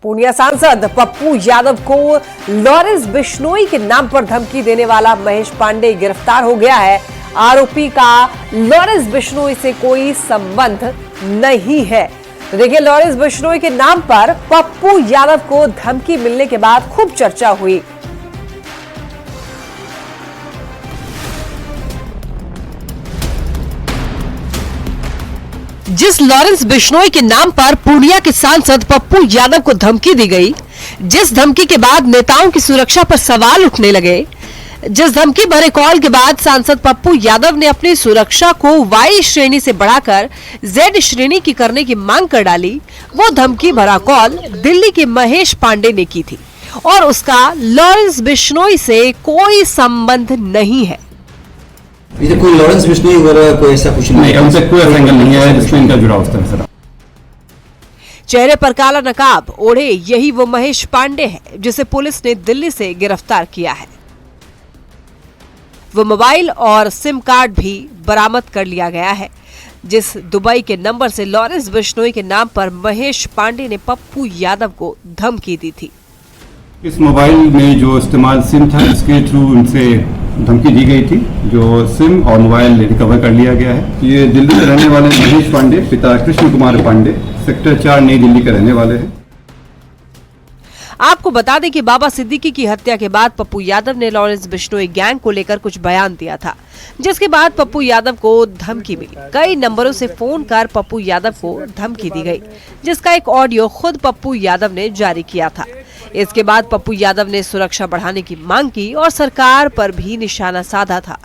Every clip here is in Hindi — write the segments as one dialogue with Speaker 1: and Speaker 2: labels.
Speaker 1: पूर्णिया सांसद पप्पू यादव को लॉरेंस बिश्नोई के नाम पर धमकी देने वाला महेश पांडे गिरफ्तार हो गया है। आरोपी का लॉरेंस बिश्नोई से कोई संबंध नहीं है। तो देखिए, लॉरेंस बिश्नोई के नाम पर पप्पू यादव को धमकी मिलने के बाद खूब चर्चा हुई। जिस लॉरेंस बिश्नोई के नाम पर पूर्णिया के सांसद पप्पू यादव को धमकी दी गई, जिस धमकी के बाद नेताओं की सुरक्षा पर सवाल उठने लगे, जिस धमकी भरे कॉल के बाद सांसद पप्पू यादव ने अपनी सुरक्षा को वाई श्रेणी से बढ़ाकर जेड श्रेणी की करने की मांग कर डाली, वो धमकी भरा कॉल दिल्ली के महेश पांडे ने की थी और उसका लॉरेंस बिश्नोई से कोई संबंध नहीं है।
Speaker 2: इधर कोई लॉरेंस बिश्नोई वगैरह कोई ऐसा कुछ नहीं,
Speaker 3: उनसे कोई एंगल नहीं है जिसमें इनका जुड़ाव उस तरह से।
Speaker 1: चेहरे पर काला नकाब ओढ़े यही वो महेश पांडे है जिसे पुलिस ने दिल्ली से गिरफ्तार किया है। वो मोबाइल और सिम कार्ड भी बरामद कर लिया गया है, जिस दुबई के नंबर से लॉरेंस बिश्नोई के नाम पर महेश पांडे ने पप्पू यादव को धमकी दी थी।
Speaker 3: इस मोबाइल में जो इस्तेमाल सिम था, इसके थ्रू उनसे धमकी दी गई थी, जो सिम और मोबाइल रिकवर कर लिया गया है। ये दिल्ली के रहने वाले महेश पांडे, पिता कृष्ण कुमार पांडे, सेक्टर 4 नई दिल्ली के रहने वाले हैं।
Speaker 1: आपको बता दें कि बाबा सिद्दीकी की हत्या के बाद पप्पू यादव ने लॉरेंस बिश्नोई गैंग को लेकर कुछ बयान दिया था, जिसके बाद पप्पू यादव को धमकी मिली। कई नंबरों से फोन कर पप्पू यादव को धमकी दी गई, जिसका एक ऑडियो खुद पप्पू यादव ने जारी किया था। इसके बाद पप्पू यादव ने सुरक्षा बढ़ाने की मांग की और सरकार पर भी निशाना साधा था।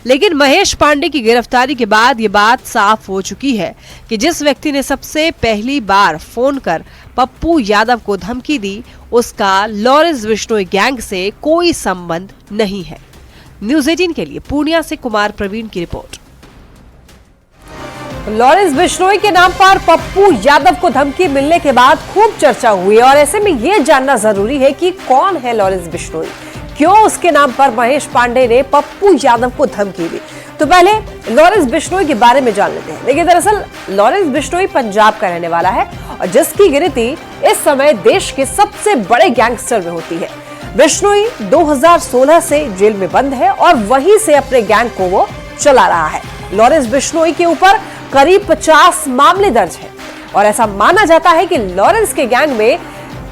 Speaker 1: लेकिन महेश पांडे की गिरफ्तारी के बाद ये बात साफ हो चुकी है कि जिस व्यक्ति ने सबसे पहली बार फोन कर पप्पू यादव को धमकी दी, उसका लॉरेंस बिश्नोई गैंग से कोई संबंध नहीं है। न्यूज़ 18 के लिए पूर्णिया से कुमार प्रवीण की रिपोर्ट। लॉरेंस बिश्नोई के नाम पर पप्पू यादव को धमकी मिलने के बाद खूब चर्चा हुई और ऐसे में यह जानना जरूरी है कि कौन है लॉरेंस बिश्नोई, क्यों उसके नाम पर महेश पांडे ने पप्पू यादव को धमकी दी। तो पहले लॉरेंस बिश्नोई के बारे में जान लेते हैं। देखिए, दरअसल लॉरेंस बिश्नोई पंजाब का रहने वाला है और जिसकी गिनती इस समय देश के सबसे बड़े गैंगस्टर में होती है। बिश्नोई 2016 से जेल में बंद है और वहीं से अपने गैंग को वो चला रहा है। लॉरेंस बिश्नोई के ऊपर करीब 50 मामले दर्ज हैं और ऐसा माना जाता है कि लॉरेंस के गैंग में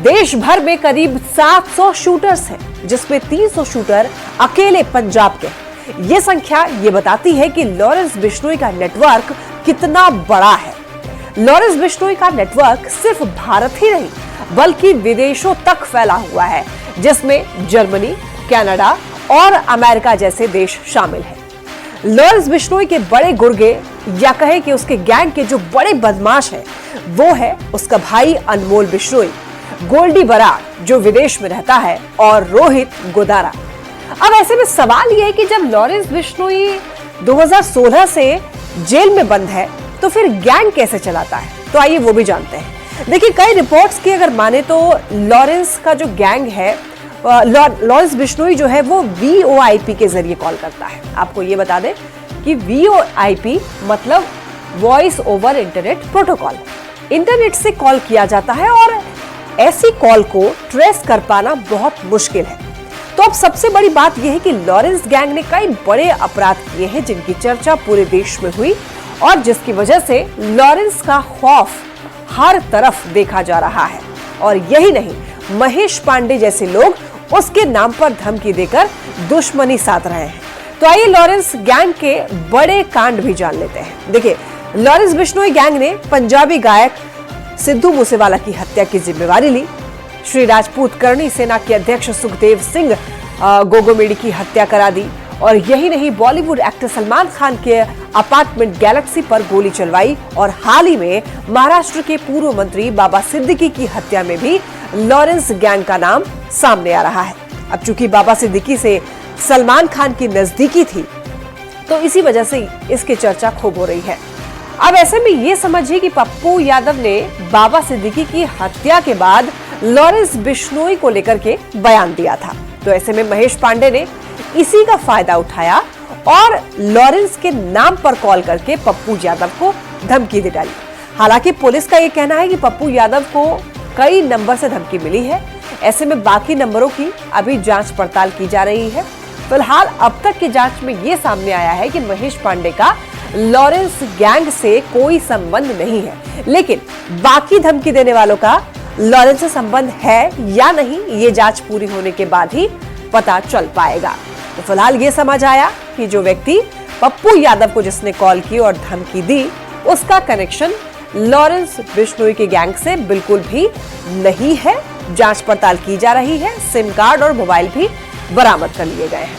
Speaker 1: देश भर में करीब 700 शूटर्स हैं, जिसमें 300 शूटर अकेले पंजाब के हैं। ये संख्या ये बताती है कि लॉरेंस बिश्नोई का नेटवर्क कितना बड़ा है। लॉरेंस बिश्नोई का नेटवर्क सिर्फ भारत ही नहीं बल्कि विदेशों तक फैला हुआ है, जिसमें जर्मनी, कनाडा और अमेरिका जैसे देश शामिल हैं। लॉरेंस बिश्नोई के बड़े गुर्गे या कहे कि उसके गैंग के जो बड़े बदमाश हैं, वो है उसका भाई अनमोल बिश्नोई, गोल्डी बराड़ जो विदेश में रहता है और रोहित गोदारा। अब ऐसे में सवाल यह है कि जब लॉरेंस बिश्नोई 2016 से जेल में बंद है तो फिर गैंग कैसे चलाता है, तो आइए वो भी जानते हैं। देखिए, कई रिपोर्ट्स की अगर माने तो लॉरेंस का जो गैंग है, लॉरेंस बिश्नोई जो है वो VoIP के जरिए कॉल करता है। आपको ये बता दें कि VoIP मतलब voice over internet protocol. Internet से कॉल किया जाता है और ऐसी कॉल को ट्रेस कर पाना बहुत मुश्किल है। तो अब सबसे बड़ी बात यह है कि लॉरेंस गैंग ने कई बड़े अपराध किए हैं जिनकी चर्चा पूरे देश में हुई और जिसकी वजह से लॉरेंस का खौफ हर तरफ देखा जा रहा है। और यही नहीं, महेश पांडे जैसे लोग उसके नाम पर धमकी देकर दुश्मनी साध रहे हैं। तो आइए लॉरेंस गैंग के बड़े कांड भी जान लेते हैं। देखिए, लॉरेंस बिश्नोई गैंग ने पंजाबी गायक सिद्धू मूसेवाला की हत्या की जिम्मेवारी ली। श्री राजपूत करणी सेना के अध्यक्ष सुखदेव सिंह गोगोमेडी की हत्या करा दी और यही नहीं, बॉलीवुड एक्टर सलमान खान के अपार्टमेंट गैलेक्सी पर गोली चलवाई और हाल ही में महाराष्ट्र के पूर्व मंत्री बाबा सिद्दीकी की हत्या में भी लॉरेंस गैंग का नाम सामने आ रहा है। अब चूंकि बाबा सिद्दीकी से सलमान खान की नजदीकी थी, तो इसी वजह से इसकी चर्चा खूब हो रही है। अब ऐसे में ये समझिए कि पप्पू यादव ने बाबा सिद्दीकी की हत्या के बाद लॉरेंस बिश्नोई को लेकर के बयान दिया था। तो ऐसे में महेश पांडे ने इसी का फायदा उठाया और लॉरेंस के नाम पर कॉल करके पप्पू यादव को धमकी दे डाली। हालांकि पुलिस का यह कहना है कि पप्पू यादव को कई नंबर से धमकी मिली है। ऐसे में बाकी नंबरों की अभी जांच पड़ताल की जा रही है। फिलहाल अब तक की जांच में यह सामने आया है कि महेश पांडे का लॉरेंस गैंग से कोई संबंध नहीं है, लेकिन बाकी धमकी देने वालों का लॉरेंस से संबंध है या नहीं, ये जांच पूरी होने के बाद ही पता चल पाएगा। तो फिलहाल ये समझ आया कि जो व्यक्ति पप्पू यादव को जिसने कॉल की और धमकी दी, उसका कनेक्शन लॉरेंस बिश्नोई के गैंग से बिल्कुल भी नहीं है। जांच पड़ताल की जा रही है। सिम कार्ड और मोबाइल भी बरामद कर लिए गए हैं।